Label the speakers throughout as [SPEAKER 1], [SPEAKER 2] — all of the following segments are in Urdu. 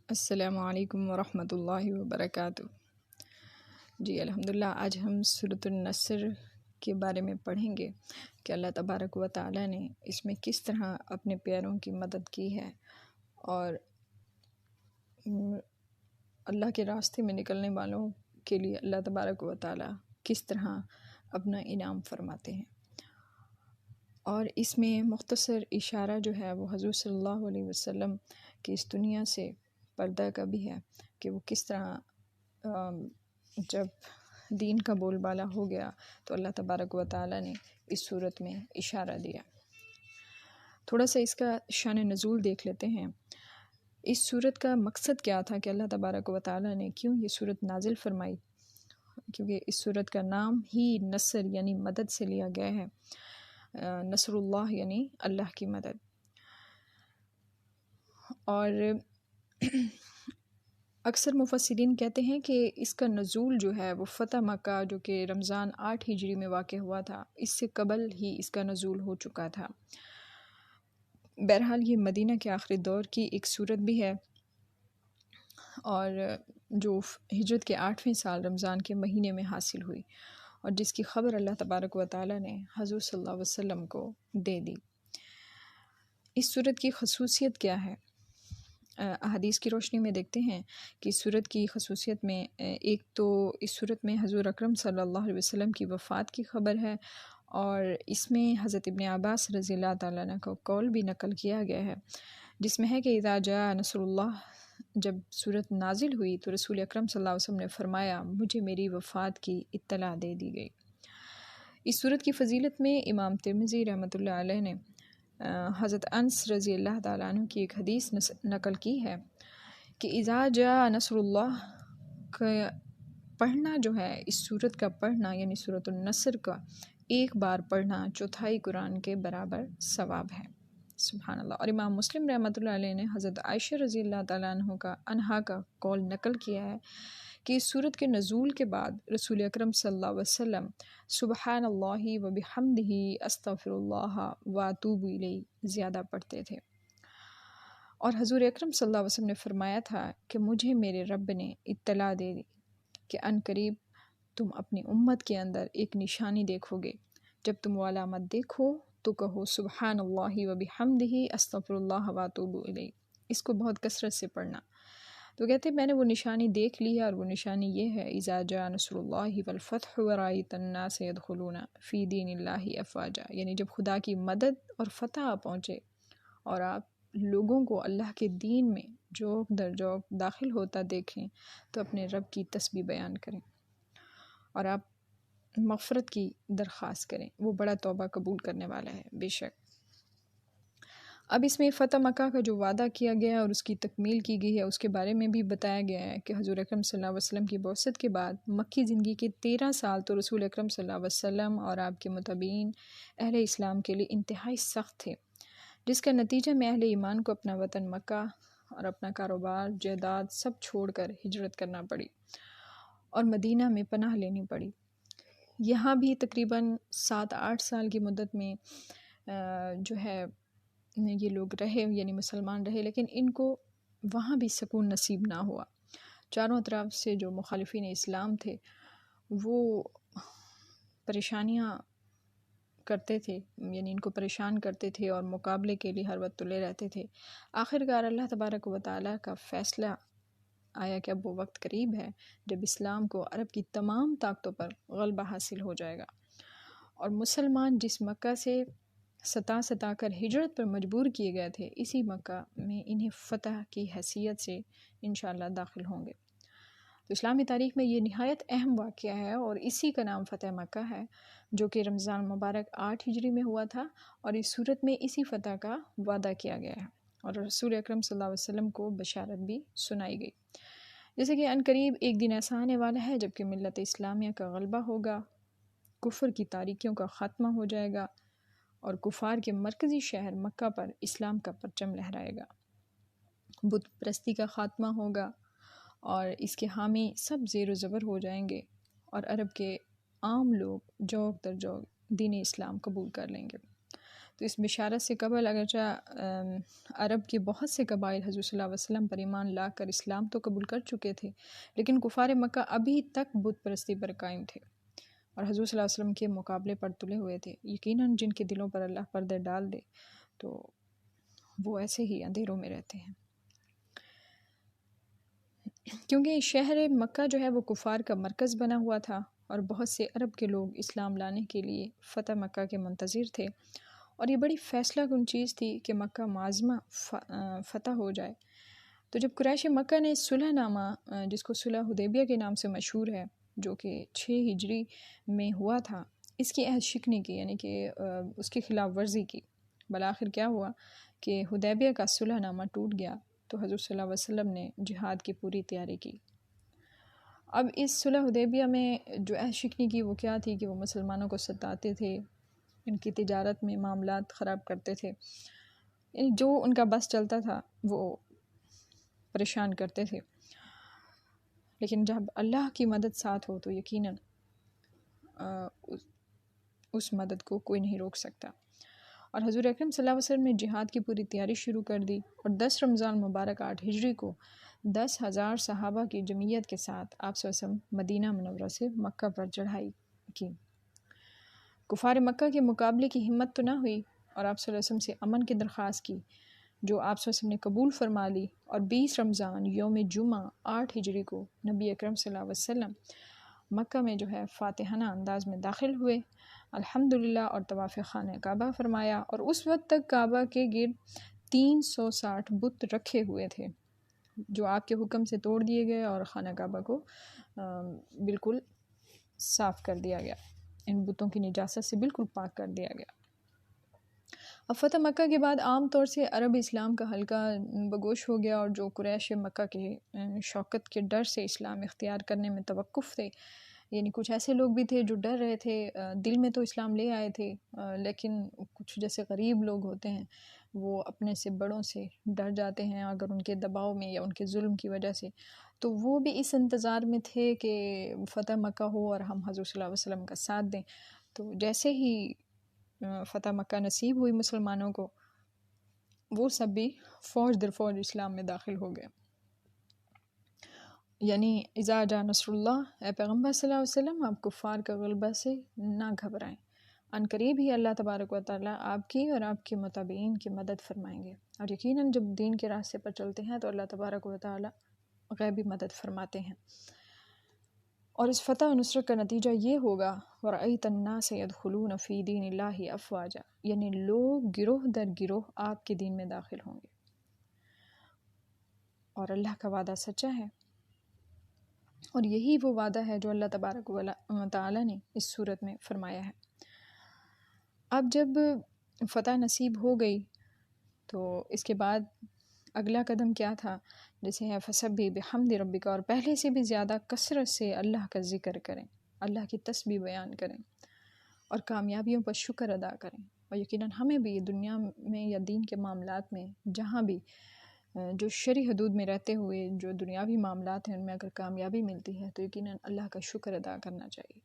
[SPEAKER 1] السلام علیکم ورحمۃ اللہ وبرکاتہ۔ جی الحمدللہ، آج ہم سورۃ النصر کے بارے میں پڑھیں گے کہ اللہ تبارک و تعالیٰ نے اس میں کس طرح اپنے پیاروں کی مدد کی ہے اور اللہ کے راستے میں نکلنے والوں کے لیے اللہ تبارک و تعالیٰ کس طرح اپنا انعام فرماتے ہیں۔ اور اس میں مختصر اشارہ جو ہے وہ حضور صلی اللہ علیہ وسلم کی اس دنیا سے پردہ کا بھی ہے کہ وہ کس طرح جب دین کا بول بالا ہو گیا تو اللہ تبارک و تعالیٰ نے اس صورت میں اشارہ دیا۔ تھوڑا سا اس کا شان نزول دیکھ لیتے ہیں۔ اس صورت کا مقصد کیا تھا کہ اللہ تبارک و تعالیٰ نے کیوں یہ صورت نازل فرمائی، کیونکہ اس صورت کا نام ہی نصر یعنی مدد سے لیا گیا ہے۔ نصر اللہ یعنی اللہ کی مدد۔ اور اکثر مفسرین کہتے ہیں کہ اس کا نزول جو ہے وہ فتح مکہ جو کہ رمضان 8 ہجری میں واقع ہوا تھا، اس سے قبل ہی اس کا نزول ہو چکا تھا۔ بہرحال یہ مدینہ کے آخری دور کی ایک صورت بھی ہے، اور جو ہجرت کے 8ویں سال رمضان کے مہینے میں حاصل ہوئی، اور جس کی خبر اللہ تبارک و تعالیٰ نے حضور صلی اللہ علیہ وسلم کو دے دی۔ اس صورت کی خصوصیت کیا ہے؟ احادیث کی روشنی میں دیکھتے ہیں کہ اس صورت کی خصوصیت میں ایک تو اس صورت میں حضور اکرم صلی اللہ علیہ وسلم کی وفات کی خبر ہے، اور اس میں حضرت ابن عباس رضی اللہ تعالیٰ عنہ کا قول بھی نقل کیا گیا ہے، جس میں ہے کہ اذا جاء نصر اللہ، جب صورت نازل ہوئی تو رسول اکرم صلی اللہ علیہ وسلم نے فرمایا مجھے میری وفات کی اطلاع دے دی گئی۔ اس صورت کی فضیلت میں امام ترمذی رحمۃ اللہ علیہ نے حضرت انس رضی اللہ تعالیٰ عنہ کی ایک حدیث نقل کی ہے کہ اذا جاء نصر اللہ کا پڑھنا جو ہے، اس صورت کا پڑھنا یعنی سورۃ النصر کا ایک بار پڑھنا چوتھائی قرآن کے برابر ثواب ہے۔ سبحان اللہ۔ اور امام مسلم رحمۃ اللہ علیہ نے حضرت عائشہ رضی اللہ تعالیٰ عنہا کا قول نقل کیا ہے کہ اس صورت کے نزول کے بعد رسول اکرم صلی اللہ علیہ وسلم سبحان اللہ و بحمدہ استغفر اللہ و اتوب الیہ زیادہ پڑھتے تھے، اور حضور اکرم صلی اللہ علیہ وسلم نے فرمایا تھا کہ مجھے میرے رب نے اطلاع دے دی کہ ان قریب تم اپنی امت کے اندر ایک نشانی دیکھو گے، جب تم وہ علامت دیکھو تو کہو سبحان اللہ و بحمدہ استغفر اللہ و اتوب الیہ، اس کو بہت کثرت سے پڑھنا۔ تو کہتے میں نے وہ نشانی دیکھ لی ہے، اور وہ نشانی یہ ہے اذا جاء نصر اللہ والفتح ورأیت الناس يدخلون فی دین اللہ افواجا، یعنی جب خدا کی مدد اور فتح پہنچے اور آپ لوگوں کو اللہ کے دین میں جوق در جوق داخل ہوتا دیکھیں تو اپنے رب کی تسبیح بیان کریں اور آپ مغفرت کی درخواست کریں، وہ بڑا توبہ قبول کرنے والا ہے بے شک۔ اب اس میں فتح مکہ کا جو وعدہ کیا گیا ہے اور اس کی تکمیل کی گئی ہے، اس کے بارے میں بھی بتایا گیا ہے کہ حضور اکرم صلی اللہ علیہ وسلم کی بعثت کے بعد مکی زندگی کے 13 سال تو رسول اکرم صلی اللہ علیہ وسلم اور آپ کے متبعین اہل اسلام کے لیے انتہائی سخت تھے، جس کا نتیجہ میں اہل ایمان کو اپنا وطن مکہ اور اپنا کاروبار جائیداد سب چھوڑ کر ہجرت کرنا پڑی اور مدینہ میں پناہ لینی پڑی۔ یہاں بھی تقریباً 7-8 سال کی مدت میں جو ہے یہ لوگ رہے، یعنی مسلمان رہے، لیکن ان کو وہاں بھی سکون نصیب نہ ہوا۔ چاروں اطراف سے جو مخالفین اسلام تھے وہ پریشانیاں کرتے تھے، یعنی ان کو پریشان کرتے تھے اور مقابلے کے لیے ہر وقت تلے رہتے تھے۔ آخرکار اللہ تبارک و تعالیٰ کا فیصلہ آیا کہ اب وہ وقت قریب ہے جب اسلام کو عرب کی تمام طاقتوں پر غلبہ حاصل ہو جائے گا، اور مسلمان جس مکہ سے ستا کر ہجرت پر مجبور کیے گئے تھے، اسی مکہ میں انہیں فتح کی حیثیت سے انشاءاللہ داخل ہوں گے۔ تو اسلامی تاریخ میں یہ نہایت اہم واقعہ ہے، اور اسی کا نام فتح مکہ ہے، جو کہ رمضان مبارک 8 ہجری میں ہوا تھا، اور اس صورت میں اسی فتح کا وعدہ کیا گیا ہے، اور رسول اکرم صلی اللہ علیہ وسلم کو بشارت بھی سنائی گئی، جیسے کہ ان قریب ایک دن ایسا آنے والا ہے جب کہ ملت اسلامیہ کا غلبہ ہوگا، کفر کی تاریکیوں کا خاتمہ ہو جائے گا، اور کفار کے مرکزی شہر مکہ پر اسلام کا پرچم لہرائے گا، بت پرستی کا خاتمہ ہوگا، اور اس کے حامی سب زیر و زبر ہو جائیں گے، اور عرب کے عام لوگ جوق در جوق دین اسلام قبول کر لیں گے۔ تو اس بشارت سے قبل اگرچہ عرب کے بہت سے قبائل حضور صلی اللہ علیہ وسلم پر ایمان لا کر اسلام تو قبول کر چکے تھے، لیکن کفار مکہ ابھی تک بت پرستی پر قائم تھے اور حضور صلی اللہ علیہ وسلم کے مقابلے پر تلے ہوئے تھے۔ یقیناً جن کے دلوں پر اللہ پردے ڈال دے تو وہ ایسے ہی اندھیروں میں رہتے ہیں، کیونکہ شہر مکہ جو ہے وہ کفار کا مرکز بنا ہوا تھا اور بہت سے عرب کے لوگ اسلام لانے کے لیے فتح مکہ کے منتظر تھے، اور یہ بڑی فیصلہ کن چیز تھی کہ مکہ معظمہ فتح ہو جائے۔ تو جب قریش مکہ نے صلح نامہ جس کو صلح حدیبیہ کے نام سے مشہور ہے، جو کہ 6 ہجری میں ہوا تھا، اس کی عہد شکنی کی، یعنی کہ اس کی خلاف ورزی کی، بالآخر کیا ہوا کہ حدیبیہ کا صلح نامہ ٹوٹ گیا، تو حضور صلی اللہ علیہ وسلم نے جہاد کی پوری تیاری کی۔ اب اس صلح حدیبیہ میں جو عہد شکنی کی وہ کیا تھی کہ وہ مسلمانوں کو ستاتے تھے، ان کی تجارت میں معاملات خراب کرتے تھے، یعنی جو ان کا بس چلتا تھا وہ پریشان کرتے تھے، لیکن جب اللہ کی مدد ساتھ ہو تو یقیناً اس مدد کو کوئی نہیں روک سکتا۔ اور حضور اکرم صلی اللہ علیہ وسلم نے جہاد کی پوری تیاری شروع کر دی، اور 10 رمضان مبارک 8 ہجری کو 10,000 صحابہ کی جمعیت کے ساتھ آپ صلی اللہ علیہ وسلم مدینہ منورہ سے مکہ پر چڑھائی کی۔ کفار مکہ کے مقابلے کی ہمت تو نہ ہوئی، اور آپ صلی اللہ علیہ وسلم سے امن کی درخواست کی، جو آپ صلی اللہ علیہ وسلم نے قبول فرما لی، اور 20 رمضان یوم جمعہ 8 ہجری کو نبی اکرم صلی اللہ علیہ وسلم مکہ میں جو ہے فاتحانہ انداز میں داخل ہوئے الحمدللہ، اور طواف خانہ کعبہ فرمایا، اور اس وقت تک کعبہ کے گرد 360 بت رکھے ہوئے تھے جو آپ کے حکم سے توڑ دیے گئے، اور خانہ کعبہ کو بالکل صاف کر دیا گیا، ان بتوں کی نجاست سے بالکل پاک کر دیا گیا۔ اب فتح مکہ کے بعد عام طور سے عرب اسلام کا حلقہ بگوش ہو گیا، اور جو قریش مکہ کے شوکت کے ڈر سے اسلام اختیار کرنے میں توقف تھے، یعنی کچھ ایسے لوگ بھی تھے جو ڈر رہے تھے، دل میں تو اسلام لے آئے تھے، لیکن کچھ جیسے غریب لوگ ہوتے ہیں وہ اپنے سے بڑوں سے ڈر جاتے ہیں اگر ان کے دباؤ میں یا ان کے ظلم کی وجہ سے، تو وہ بھی اس انتظار میں تھے کہ فتح مکہ ہو اور ہم حضور صلی اللہ علیہ وسلم کا ساتھ دیں۔ تو جیسے ہی فتح مکہ نصیب ہوئی مسلمانوں کو، وہ سب بھی فوج در فوج اسلام میں داخل ہو گئے۔ یعنی اذا جاء نصر اللہ، اے پیغمبر صلی اللہ علیہ وسلم آپ کفار کا غلبہ سے نہ گھبرائیں، ان قریب ہی اللہ تبارک و تعالیٰ آپ کی اور آپ کے متابعین کی مدد فرمائیں گے، اور یقیناً جب دین کے راستے پر چلتے ہیں تو اللہ تبارک و تعالیٰ غیبی مدد فرماتے ہیں۔ اور اس فتح و نصرت کا نتیجہ یہ ہوگا وَرَأَيْتَ النَّاسَ يَدْخُلُونَ فِي دِينِ اللَّهِ أَفْوَاجًا، یعنی لوگ گروہ در گروہ آپ کے دین میں داخل ہوں گے، اور اللہ کا وعدہ سچا ہے، اور یہی وہ وعدہ ہے جو اللہ تبارک و تعالیٰ نے اس صورت میں فرمایا ہے۔ اب جب فتح نصیب ہو گئی تو اس کے بعد اگلا قدم کیا تھا، جسے ہے فَسَبِّحْ بِحَمْدِ رَبِّكَ، اور پہلے سے بھی زیادہ کثرت سے اللہ کا ذکر کریں، اللہ کی تسبیح بیان کریں، اور کامیابیوں پر شکر ادا کریں۔ اور یقیناً ہمیں بھی دنیا میں یا دین کے معاملات میں جہاں بھی جو شرعی حدود میں رہتے ہوئے جو دنیاوی معاملات ہیں ان میں اگر کامیابی ملتی ہے تو یقیناً اللہ کا شکر ادا کرنا چاہیے۔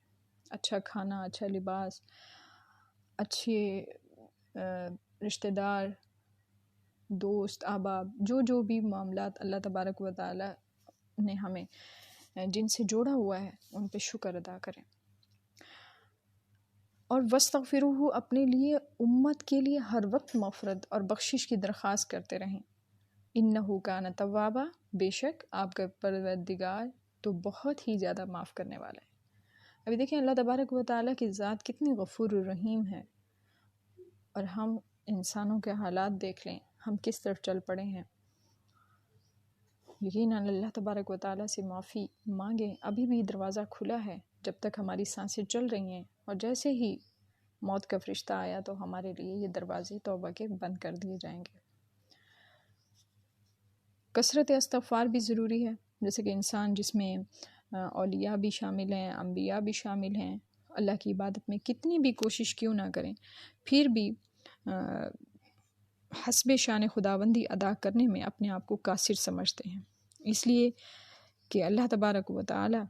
[SPEAKER 1] اچھا کھانا، اچھا لباس، اچھے رشتہ دار، دوست، احباب، جو بھی معاملات اللہ تبارک و تعالیٰ نے ہمیں جن سے جوڑا ہوا ہے ان پہ شکر ادا کریں۔ اور وَاسْتَغْفِرُوهُ، اپنے لیے امت کے لیے ہر وقت مغفرت اور بخشش کی درخواست کرتے رہیں۔ اِنَّهُ كَانَ تَوَّابًا، بے شک آپ کا پروردگار تو بہت ہی زیادہ معاف کرنے والا ہے۔ ابھی دیکھیں اللہ تبارک و تعالیٰ کی ذات کتنی غفور الرحیم ہے، اور ہم انسانوں کے حالات دیکھ لیں، ہم کس طرف چل پڑے ہیں۔ یقیناً اللہ تبارک و تعالیٰ سے معافی مانگیں، ابھی بھی دروازہ کھلا ہے جب تک ہماری سانسیں چل رہی ہیں، اور جیسے ہی موت کا فرشتہ آیا تو ہمارے لیے یہ دروازے توبہ کے بند کر دیے جائیں گے۔ کثرت استغفار بھی ضروری ہے، جیسے کہ انسان جس میں اولیاء بھی شامل ہیں، انبیاء بھی شامل ہیں، اللہ کی عبادت میں کتنی بھی کوشش کیوں نہ کریں پھر بھی حسب شان خداوندی ادا کرنے میں اپنے آپ کو قاصر سمجھتے ہیں، اس لیے کہ اللہ تبارک و تعالی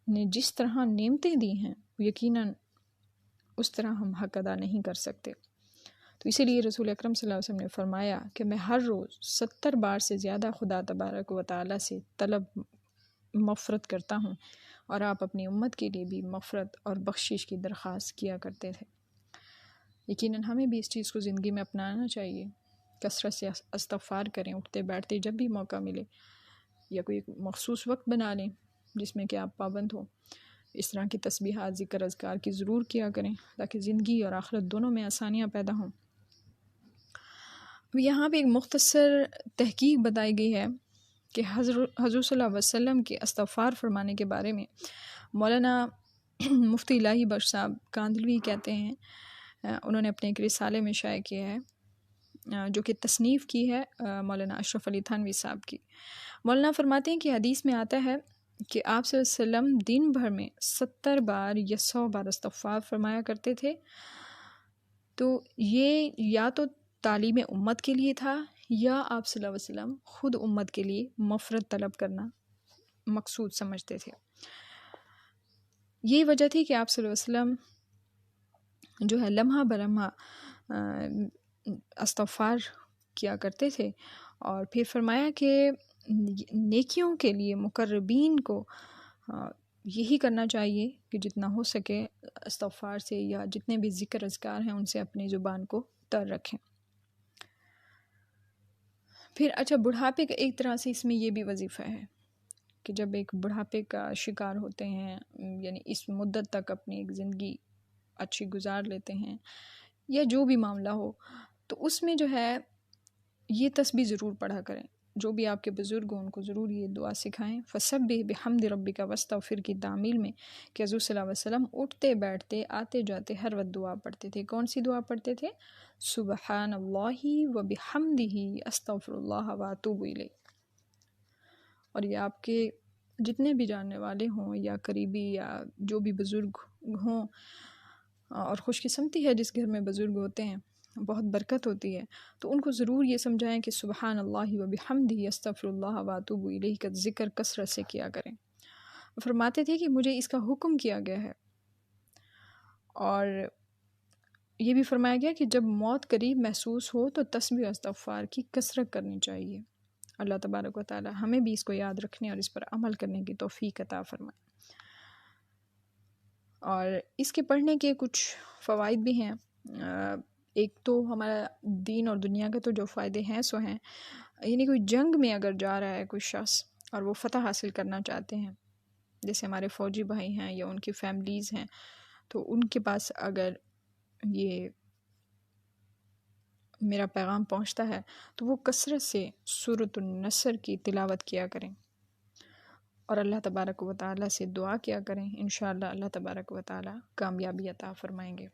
[SPEAKER 1] نے جس طرح نعمتیں دی ہیں یقیناً اس طرح ہم حق ادا نہیں کر سکتے۔ تو اسی لیے رسول اکرم صلی اللہ علیہ وسلم نے فرمایا کہ میں ہر روز 70 بار سے زیادہ خدا تبارک و تعالیٰ سے طلب مغفرت کرتا ہوں، اور آپ اپنی امت کے لیے بھی مغفرت اور بخشش کی درخواست کیا کرتے تھے۔ یقیناً ہمیں بھی اس چیز کو زندگی میں اپنانا چاہیے، کثرت سے استغفار کریں، اٹھتے بیٹھتے جب بھی موقع ملے، یا کوئی مخصوص وقت بنا لیں جس میں کہ آپ پابند ہوں۔ اس طرح کی تسبیحات، ذکر، اذکار کی ضرور کیا کریں تاکہ زندگی اور آخرت دونوں میں آسانیاں پیدا ہوں۔ یہاں پہ ایک مختصر تحقیق بتائی گئی ہے کہ حضور صلی اللہ علیہ وسلم کے استغفار فرمانے کے بارے میں مولانا مفتی الہی بخش صاحب کاندھلوی کہتے ہیں، انہوں نے اپنے ایک رسالے میں شائع کیا ہے جو کہ تصنیف کی ہے مولانا اشرف علی تھانوی صاحب کی۔ مولانا فرماتے ہیں کہ حدیث میں آتا ہے کہ آپ صلی اللہ علیہ وسلم دن بھر میں 70 بار یا 100 بار استغفار فرمایا کرتے تھے۔ تو یہ یا تو تعلیم امت کے لیے تھا، یا آپ صلی اللہ علیہ وسلم خود امت کے لیے مغفرت طلب کرنا مقصود سمجھتے تھے۔ یہی وجہ تھی کہ آپ صلی اللہ علیہ وسلم جو ہے لمحہ بلمحہ استغفار کیا کرتے تھے، اور پھر فرمایا کہ نیکیوں کے لیے مقربین کو یہی کرنا چاہیے کہ جتنا ہو سکے استغفار سے یا جتنے بھی ذکر اذکار ہیں ان سے اپنی زبان کو تر رکھیں۔ پھر اچھا، بڑھاپے کا ایک طرح سے اس میں یہ بھی وظیفہ ہے کہ جب ایک بڑھاپے کا شکار ہوتے ہیں، یعنی اس مدت تک اپنی ایک زندگی اچھی گزار لیتے ہیں یا جو بھی معاملہ ہو، تو اس میں جو ہے یہ تسبیح ضرور پڑھا کریں۔ جو بھی آپ کے بزرگ ہوں ان کو ضرور یہ دعا سکھائیں۔ فَسَبِّحْ بِحَمْدِ رَبِّكَ وَاسْتَغْفِرْ کی تعمیل میں کہ حضور صلی اللہ علیہ وسلم اٹھتے بیٹھتے آتے جاتے ہر وقت دعا پڑھتے تھے۔ کون سی دعا پڑھتے تھے؟ سبحان اللہ و بحمدہ استغفر اللہ و اتوب الیہ۔ اور یہ آپ کے جتنے بھی جاننے والے ہوں یا قریبی یا جو بھی بزرگ ہوں، اور خوش قسمتی ہے جس گھر میں بزرگ ہوتے ہیں، بہت برکت ہوتی ہے، تو ان کو ضرور یہ سمجھائیں کہ سبحان اللہ و بحمدہ استغفر اللہ و اتوب الیہ کا ذکر کثرت سے کیا کریں۔ فرماتے تھے کہ مجھے اس کا حکم کیا گیا ہے، اور یہ بھی فرمایا گیا کہ جب موت قریب محسوس ہو تو تسبیح و استغفار کی کثرت کرنی چاہیے۔ اللہ تبارک و تعالی ہمیں بھی اس کو یاد رکھنے اور اس پر عمل کرنے کی توفیق عطا فرمائے۔ اور اس کے پڑھنے کے کچھ فوائد بھی ہیں۔ ایک تو ہمارا دین اور دنیا کے تو جو فائدے ہیں سو ہیں، یعنی کوئی جنگ میں اگر جا رہا ہے کوئی شخص اور وہ فتح حاصل کرنا چاہتے ہیں، جیسے ہمارے فوجی بھائی ہیں یا ان کی فیملیز ہیں، تو ان کے پاس اگر یہ میرا پیغام پہنچتا ہے تو وہ کثرت سے سورۃ النصر کی تلاوت کیا کریں اور اللہ تبارک و تعالیٰ سے دعا کیا کریں۔ انشاءاللہ اللہ تبارک و تعالیٰ کامیابی عطا فرمائیں گے۔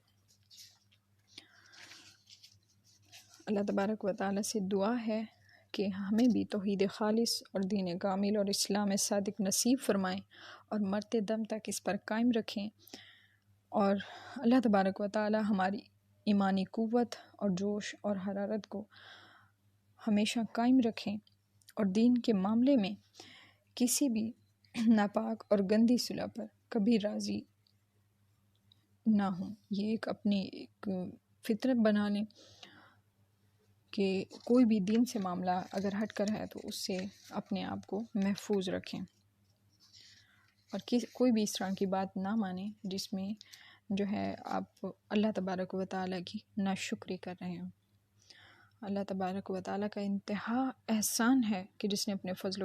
[SPEAKER 1] اللہ تبارک و تعالیٰ سے دعا ہے کہ ہمیں بھی توحید خالص اور دین کامل اور اسلام صادق نصیب فرمائیں اور مرتے دم تک اس پر قائم رکھیں، اور اللہ تبارک و تعالیٰ ہماری ایمانی قوت اور جوش اور حرارت کو ہمیشہ قائم رکھیں، اور دین کے معاملے میں کسی بھی ناپاک اور گندی صلح پر کبھی راضی نہ ہوں۔ یہ ایک اپنی ایک فطرت بنا لیں کہ کوئی بھی دین سے معاملہ اگر ہٹ کر ہے تو اس سے اپنے آپ کو محفوظ رکھیں، اور کوئی بھی اس طرح کی بات نہ مانیں جس میں جو ہے آپ اللہ تبارک و تعالیٰ کی ناشکری کر رہے ہوں۔ اللہ تبارک و تعالیٰ کا انتہا احسان ہے کہ جس نے اپنے فضل